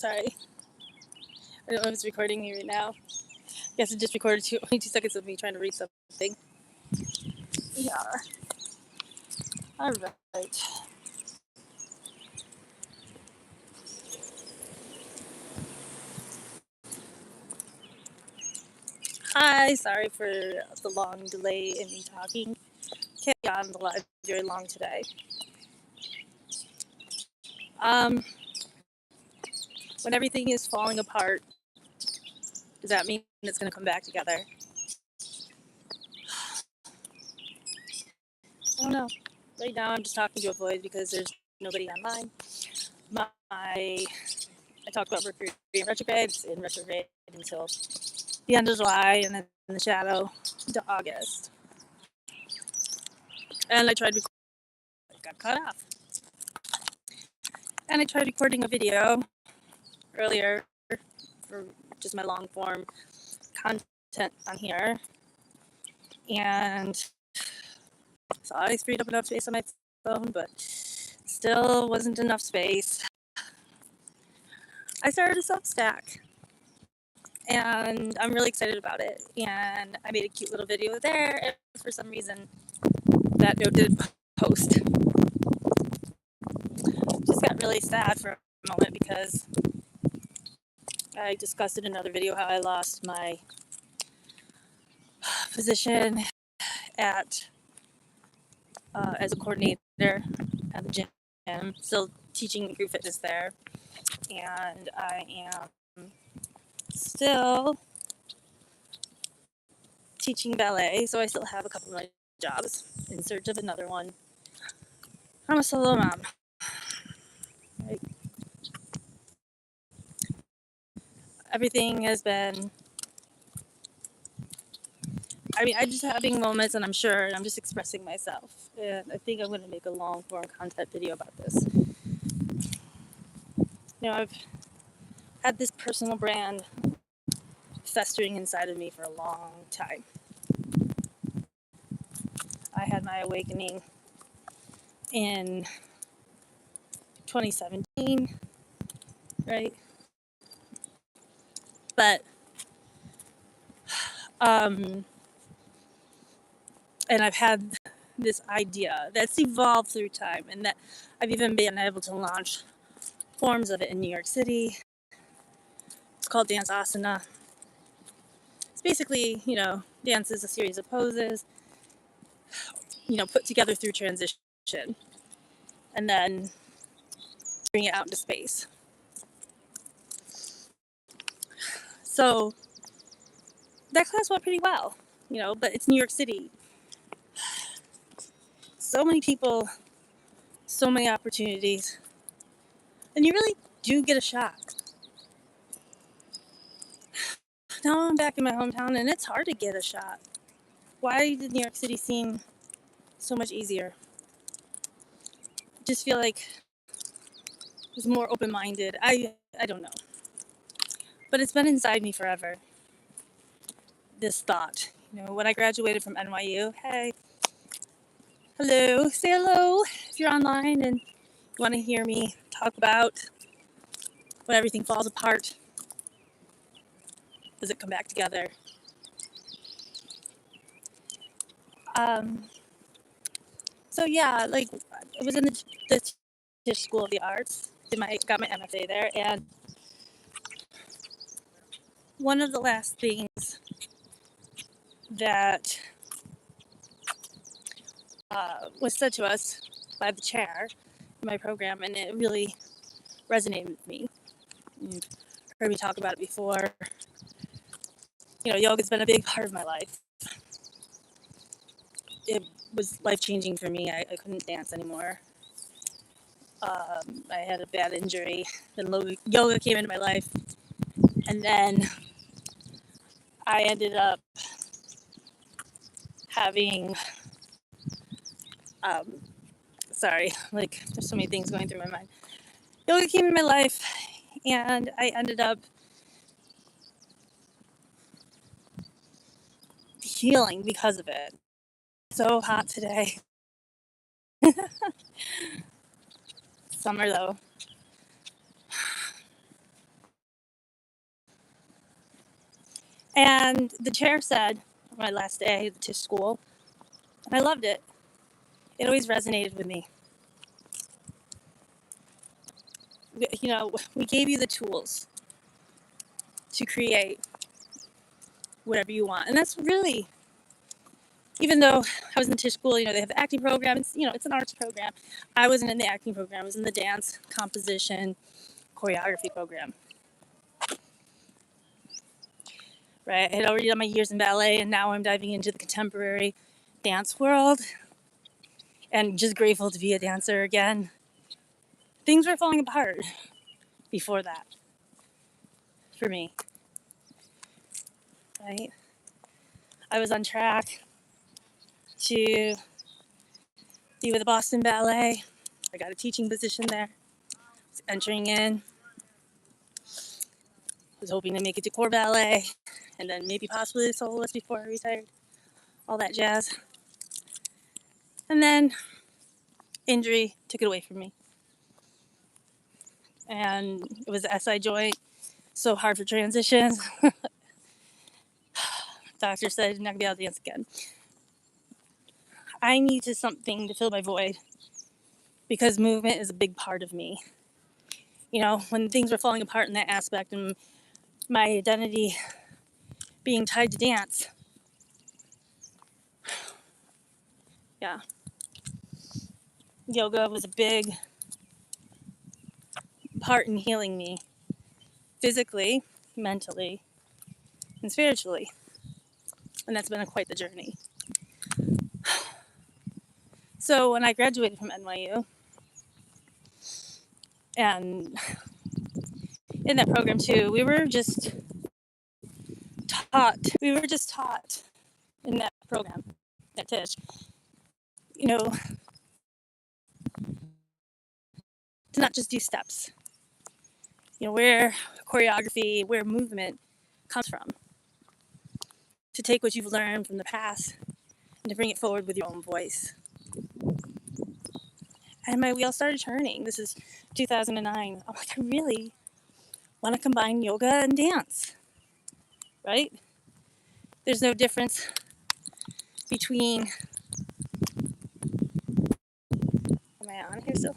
Sorry. I don't know if it's recording me right now. I guess it just recorded 2 seconds of me trying to read something. Yeah. All right. Hi. Sorry for the long delay in me talking. Can't be on the live very long today. Um, when everything is falling apart, does that mean it's going to come back together? I don't know. Right now, I'm just talking to a void because there's nobody online. I talked about Mercury in retrograde. It's in retrograde until the end of July, and then in the shadow into August. And I tried recording, got cut off. And I tried recording a video earlier for just my long form content on here, and so I freed up enough space on my phone, but still wasn't enough space. I started a Substack, and I'm really excited about it. And I made a cute little video there, and for some reason, that video didn't post. Just got really sad for a moment because I discussed in another video how I lost my position at as a coordinator at the gym. I'm still teaching group fitness there, and I am still teaching ballet, so I still have a couple of my jobs in search of another one. I'm a solo mom. Right? Everything has been, I'm just having moments, and I'm sure, and I'm just expressing myself. And I think I'm going to make a long form content video about this. I've had this personal brand festering inside of me for a long time. I had my awakening in 2017, right? But, and I've had this idea that's evolved through time, and that I've even been able to launch forms of it in New York City. It's called Dance Asana. It's basically, dance is a series of poses, put together through transition, and then bring it out into space. So that class went pretty well, but it's New York City. So many people, so many opportunities, and you really do get a shot. Now I'm back in my hometown, and it's hard to get a shot. Why did New York City seem so much easier? I just feel like it was more open-minded. I don't know. But it's been inside me forever, this thought. When I graduated from NYU, hey, hello, say hello if you're online and you want to hear me talk about when everything falls apart. Does it come back together? So yeah, like I was in the Tisch School of the Arts. Got my MFA there, and one of the last things that was said to us by the chair in my program, and it really resonated with me. You've heard me talk about it before. Yoga's been a big part of my life. It was life-changing for me. I couldn't dance anymore. I had a bad injury, then yoga came into my life, and then I ended up having, there's so many things going through my mind. Yoga came in my life, and I ended up healing because of it. It's so hot today. Summer though. And the chair said, on my last day at Tisch School, and I loved it. It always resonated with me. You know, we gave you the tools to create whatever you want. And that's really, even though I was in Tisch School, you know, they have the acting program. It's, you know, it's an arts program. I wasn't in the acting program. I was in the dance, composition, choreography program. Right? I had already done my years in ballet, and now I'm diving into the contemporary dance world, and just grateful to be a dancer again. Things were falling apart before that for me, right? I was on track to be with the Boston Ballet. I got a teaching position there. I was entering in. I was hoping to make it to corps ballet, and then maybe possibly the soloist before I retired. All that jazz. And then injury took it away from me. And it was the SI joint, so hard for transitions. Doctor said I'm not gonna be able to dance again. I needed something to fill my void because movement is a big part of me. You know, when things were falling apart in that aspect and my identity being tied to dance, yeah, yoga was a big part in healing me physically, mentally, and spiritually. And that's been quite the journey. So when I graduated from NYU, and in that program too, we were just taught in that program at Tisch, you know, to not just do steps, you know, where choreography, where movement comes from, to take what you've learned from the past and to bring it forward with your own voice. And my wheel started turning. This is 2009. I'm like, I really want to combine yoga and dance, right? There's no difference between. Am I on here still?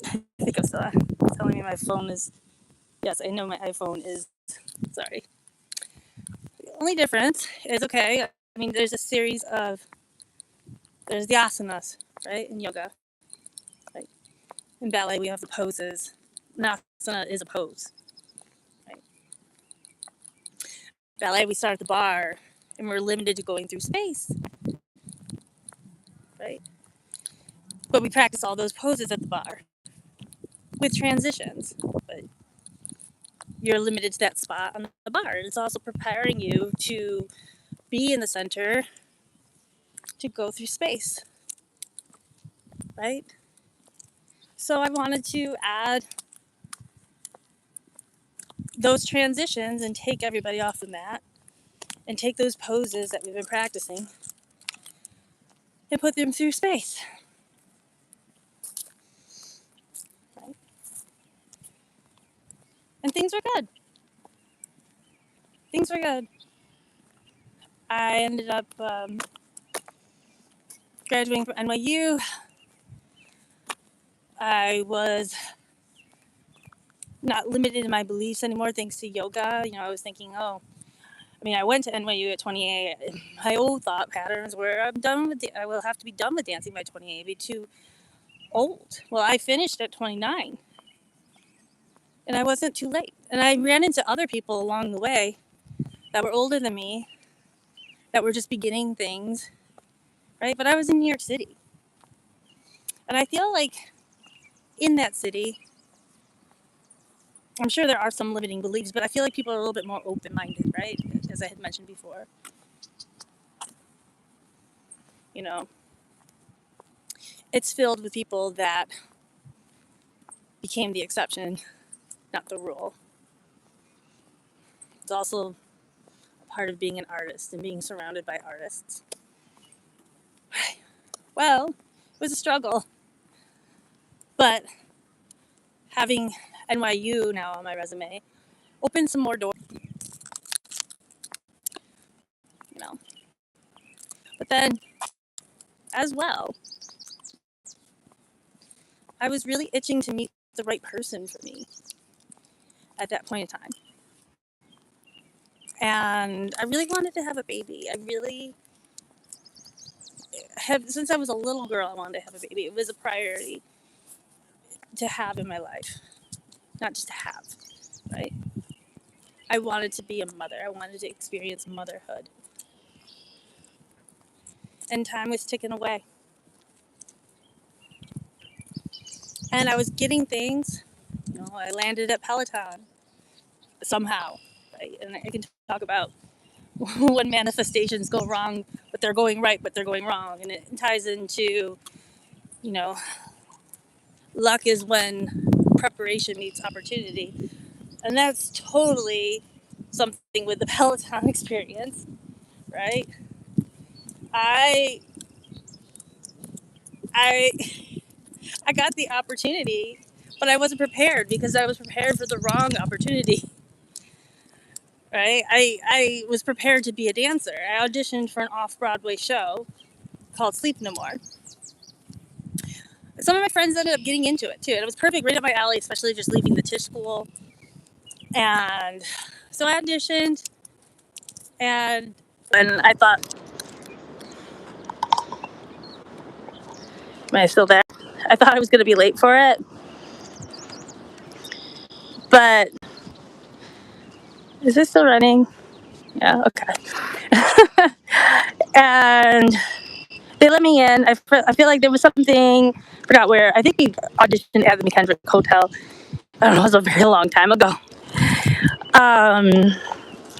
I think I'm still on. It's telling me my phone is. Yes, I know my iPhone is. Sorry. The only difference is okay. I mean, there's a series of. There's the asanas, right? In yoga. Right? In ballet, we have the poses. An asana is a pose. Right? Ballet, we start at the bar and we're limited to going through space. Right? But we practice all those poses at the bar with transitions. But you're limited to that spot on the bar. And it's also preparing you to be in the center to go through space. Right? So I wanted to add those transitions and take everybody off the mat and take those poses that we've been practicing and put them through space. Right? And things were good. Things were good. I ended up graduating from NYU. I was not limited in my beliefs anymore thanks to yoga. You know, I was thinking, oh, I mean, I went to NYU at 28. My old thought patterns were, I will have to be done with dancing by 28. I'd be too old. Well, I finished at 29. And I wasn't too late. And I ran into other people along the way that were older than me, that were just beginning things, right? But I was in New York City. And I feel like in that city, I'm sure there are some limiting beliefs, but I feel like people are a little bit more open-minded, right? As I had mentioned before. You know, it's filled with people that became the exception, not the rule. It's also a part of being an artist and being surrounded by artists. Well, it was a struggle, But having NYU now on my resume opened some more doors, you know. But then, as well, I was really itching to meet the right person for me at that point in time. And I really wanted to have a baby. I really have, since I was a little girl, I wanted to have a baby. It was a priority to have in my life, not just to have, right? I wanted to be a mother. I wanted to experience motherhood. And time was ticking away. And I was getting things. I landed at Peloton somehow, right? And I can talk about when manifestations go wrong, but they're going right, but they're going wrong. And it ties into, you know, luck is when preparation meets opportunity. And that's totally something with the Peloton experience, right? I I I got the opportunity, but I wasn't prepared because I was prepared for the wrong opportunity. Right? I was prepared to be a dancer. I auditioned for an off-Broadway show called Sleep No More. Some of my friends ended up getting into it too. And it was perfect, right up my alley, especially just leaving the Tisch school. And so I auditioned, and I thought, am I still there? I thought I was going to be late for it, but is this still running? Yeah, okay. And they let me in. I feel like there was something, forgot where. I think we auditioned at the McKendrick Hotel. I don't know, it was a very long time ago. Um,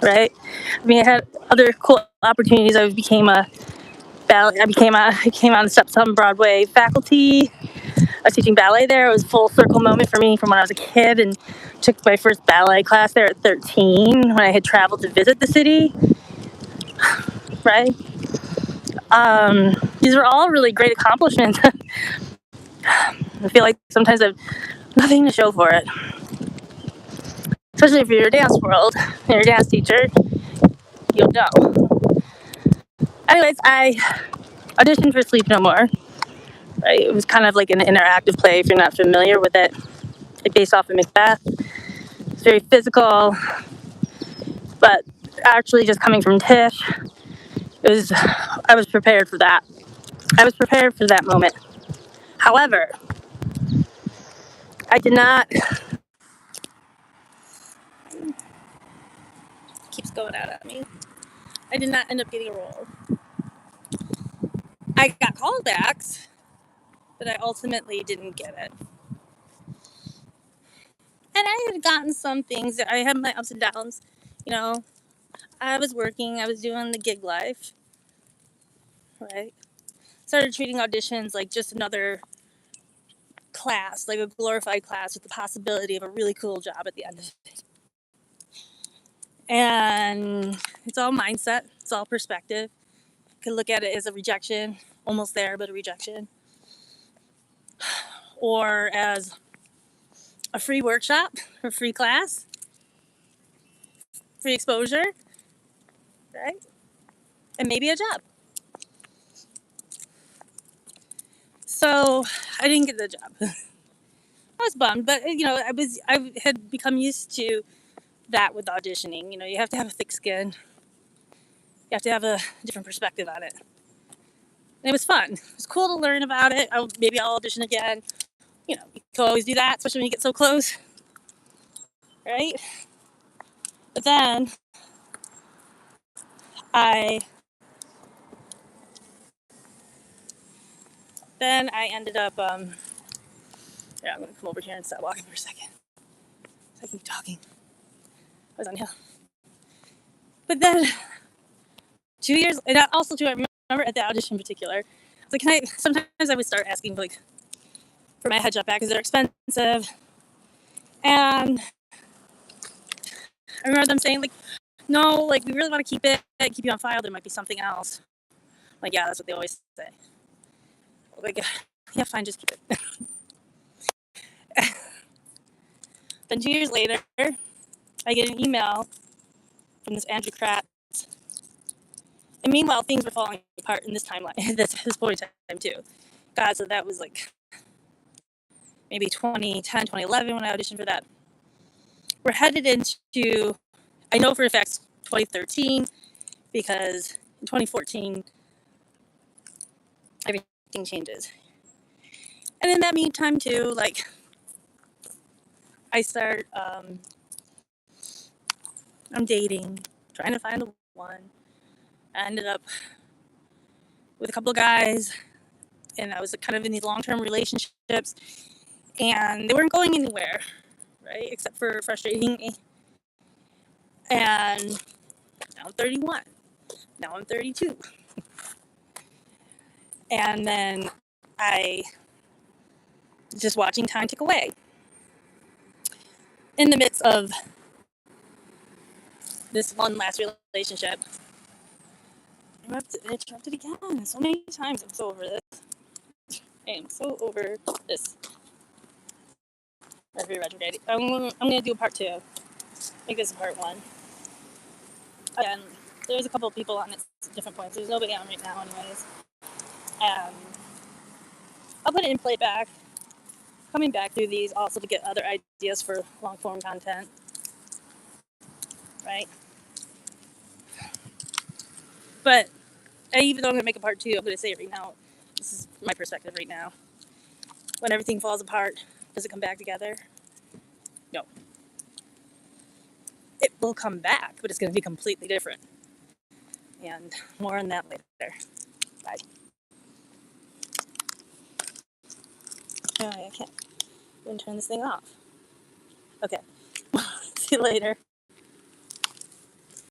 right? I mean, I had other cool opportunities. I became a ballet. I came on the steps on Broadway faculty. I was teaching ballet there. It was a full circle moment for me from when I was a kid, and took my first ballet class there at 13 when I had traveled to visit the city. Right? These are all really great accomplishments. I feel like sometimes I have nothing to show for it, especially if you're a dance world and you're a dance teacher. You'll know. Anyways, I auditioned for Sleep No More. Right? It was kind of like an interactive play, if you're not familiar with it. It's based off of Macbeth. It's very physical, but actually just coming from Tisch, I was prepared for that. I was prepared for that moment. However, I did not, keeps going out at me. I did not end up getting a role. I got callbacks, but I ultimately didn't get it. And I had gotten some things. I had my ups and downs. You know, I was working, I was doing the gig life, right? Started treating auditions like just another class, like a glorified class with the possibility of a really cool job at the end of it. And it's all mindset, it's all perspective. You can look at it as a rejection, almost there, but a rejection, or as a free workshop, a free class, free exposure, right? And maybe a job. So I didn't get the job. I was bummed, but I had become used to that with auditioning. You have to have a thick skin. You have to have a different perspective on it. And it was fun. It was cool to learn about it. Maybe I'll audition again. You can always do that, especially when you get so close, right? But I I ended up. Yeah, I'm gonna come over here and stop walking for a second. So I keep talking. I was on hill. But then 2 years, and also too, I remember at the audition in particular, I was like, can I? Sometimes I would start asking like for my headshot back because they're expensive, and I remember them saying like, no, like we really want to keep you on file. There might be something else. Like, yeah, that's what they always say. Like, yeah, fine, just keep it. Then 2 years later, I get an email from this Andrew Kratz. And meanwhile, things were falling apart in this timeline, this point in time too. God, so that was like maybe 2010, 2011 when I auditioned for that. We're headed into, I know for a fact, 2013, because in 2014, everything changes. And in that meantime too, like, I start, I'm dating, trying to find the one. I ended up with a couple of guys, and I was kind of in these long-term relationships, and they weren't going anywhere, right? Except for frustrating me. And now I'm 31. Now I'm 32. And then I just watching time tick away. In the midst of this one last relationship, I'm interrupted again so many times. I'm so over this. I am so over this. Mercury retrograde. I'm gonna do a part 2. I think this is part 1. Again, there's a couple of people on at different points. There's nobody on right now, anyways. I'll put it in playback. Coming back through these also to get other ideas for long form content, right? But even though I'm gonna make a part 2, I'm gonna say it right now. This is my perspective right now. When everything falls apart, does it come back together? No. It will come back, but it's gonna be completely different. And more on that later. Bye. Oh, I can't even turn this thing off. Okay. See you later.